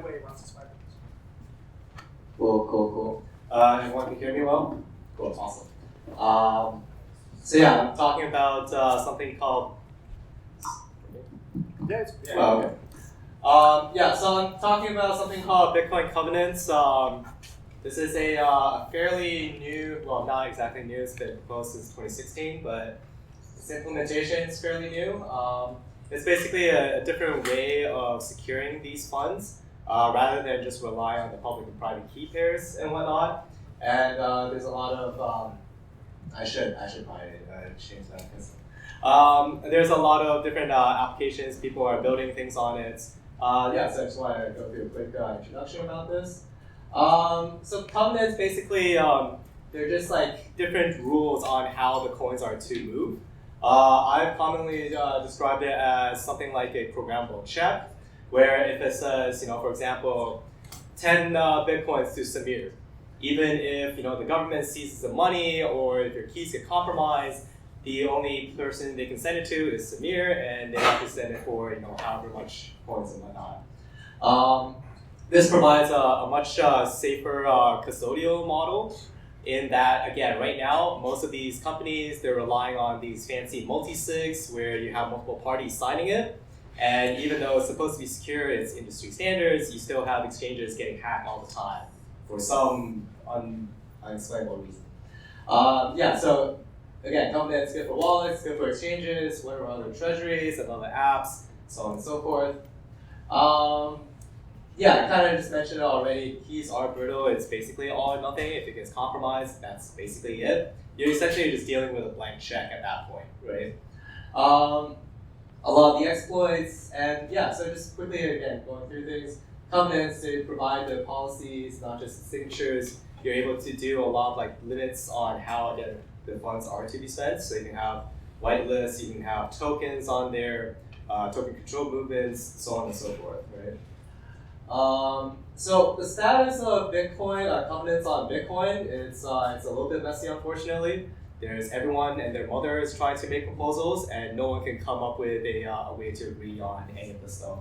away once it's 5 minutes. Cool. Everyone can hear me well? Cool, awesome. So yeah, I'm talking about something called. Yeah. Okay. So I'm talking about something called Bitcoin covenants. This is a fairly new, well, not exactly new. It's been proposed since 2016, but its implementation is fairly new. It's basically a different way of securing these funds rather than just rely on the public and private key pairs and whatnot. And there's a lot of I should probably change that because there's a lot of different applications. People are building things on it. So I just want to go through a quick introduction about this. So covenants basically they're just like different rules on how the coins are to move. I've commonly described it as something like a programmable check, where if it says, for example, 10 bitcoins to Samir, even if the government seizes the money or if your keys get compromised, the only person they can send it to is Samir, and they have to send it for however much coins and whatnot. This provides a much safer custodial model. In that, again, right now, most of these companies, they're relying on these fancy multi-sigs where you have multiple parties signing it. And even though it's supposed to be secure, it's industry standards, you still have exchanges getting hacked all the time for some unexplainable reason. So again, covenants good for wallets, good for exchanges, whatever other treasuries and other apps, so on and so forth. I kind of just mentioned it already. Keys are brittle. It's basically all or nothing. If it gets compromised, that's basically it. You're essentially just dealing with a blank check at that point, right? A lot of the exploits, and so just quickly again going through things. Covenants, they provide the policies, not just the signatures. You're able to do a lot of limits on how the funds are to be spent. So you can have whitelists, you can have tokens on there, token control movements, so on and so forth, right? So the status of Bitcoin, covenants on Bitcoin, it's a little bit messy, unfortunately. There's everyone and their mother is trying to make proposals, and no one can come up with a way to agree on any of this stuff.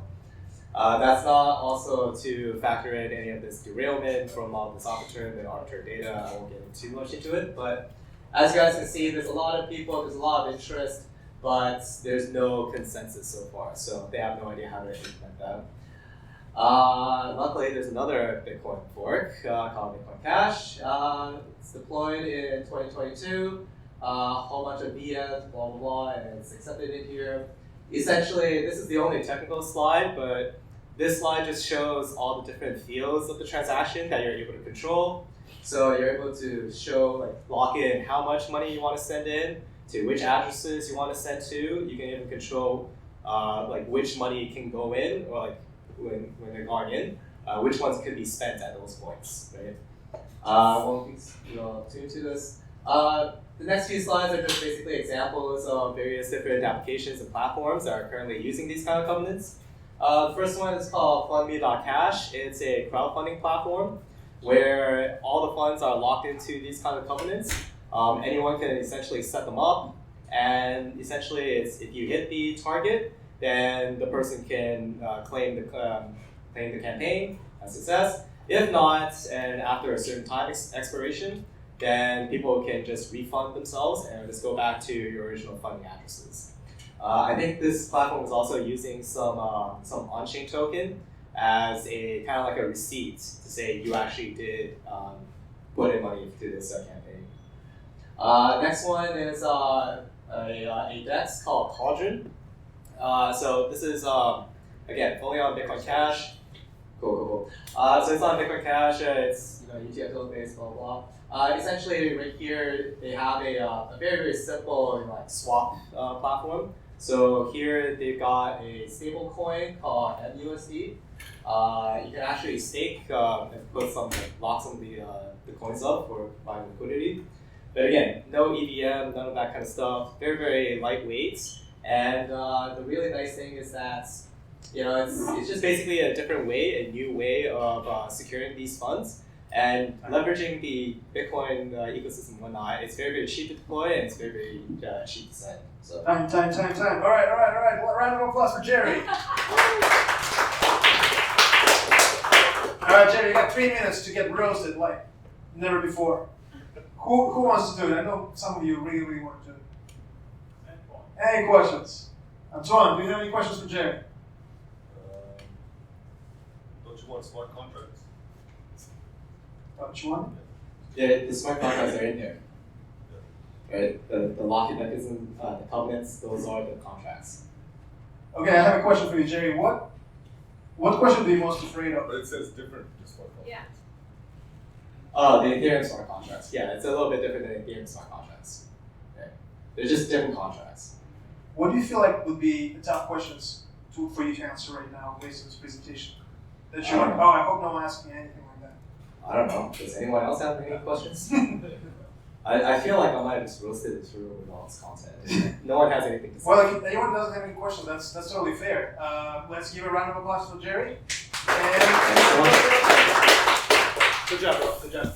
That's not also to factor in any of this derailment from all this arbitrary and arbitrary data. I won't get too much into it, but as you guys can see, there's a lot of people, there's a lot of interest, but there's no consensus so far, so they have no idea how to implement that. Luckily, there's another Bitcoin fork called Funme.cash. It's deployed in 2022. A whole bunch of VMs, blah, blah, blah, and it's accepted in here. Essentially, this is the only technical slide, but this slide just shows all the different fields of the transaction that you're able to control. So you're able to show, lock in how much money you want to send in, to which addresses you want to send to. You can even control which money can go in, or when they're going in, which ones could be spent at those points, right? Won't go too into this. The next few slides are just basically examples of various different applications and platforms that are currently using these kind of covenants. The first one is called Funme.cash. It's a crowdfunding platform where all the funds are locked into these kind of covenants. Anyone can essentially set them up, and essentially it's if you hit the target, then the person can claim the campaign as success. If not, and after a certain time expiration, then people can just refund themselves and just go back to your original funding addresses. I think this platform is also using some on-chain token as a kind of like a receipt to say you actually did put in money into this campaign. Next one is a DEX called Cauldron. So this is, again, fully on Bitcoin Cash. Cool. So it's on Bitcoin Cash, it's UTXO based, blah, blah, blah. Essentially, right here, they have a very, very simple swap platform. So here, they've got a stable coin called MUSD. You can actually stake and put lock some of the coins up for buying liquidity. But again, no EVM, none of that kind of stuff. Very, very lightweight. And the really nice thing is that it's just basically a different way, a new way of securing these funds and leveraging the Bitcoin ecosystem and whatnot. It's very, very cheap to deploy, and it's very, very cheap to send. So. Time. All right. Round of applause for Jerry. Alright, Jerry, you got 3 minutes to get roasted like never before. Who wants to do it? I know some of you really want to do it. Any questions? Antoine, do you have any questions for Jerry? Don't you want smart contracts? Don't you want? Yeah, the smart contracts are in there. Right? The lock-in mechanism, the covenants, those are the contracts. Okay, I have a question for you, Jerry. What question are you most afraid of? But it says different to smart contracts. Yeah. Oh, the Ethereum smart contracts. Yeah, it's a little bit different than Ethereum smart contracts. Okay. They're just different contracts. What do you feel like would be the top questions for you to answer right now based on this presentation? That you're like, oh, I hope no one asks me anything like that. I don't know. Does anyone else have any questions? I feel like I might have just roasted this room with all this content. No one has anything to say. Well, if anyone doesn't have any questions, that's totally fair. Let's give a round of applause for Jerry. And Good job, bro. Good job.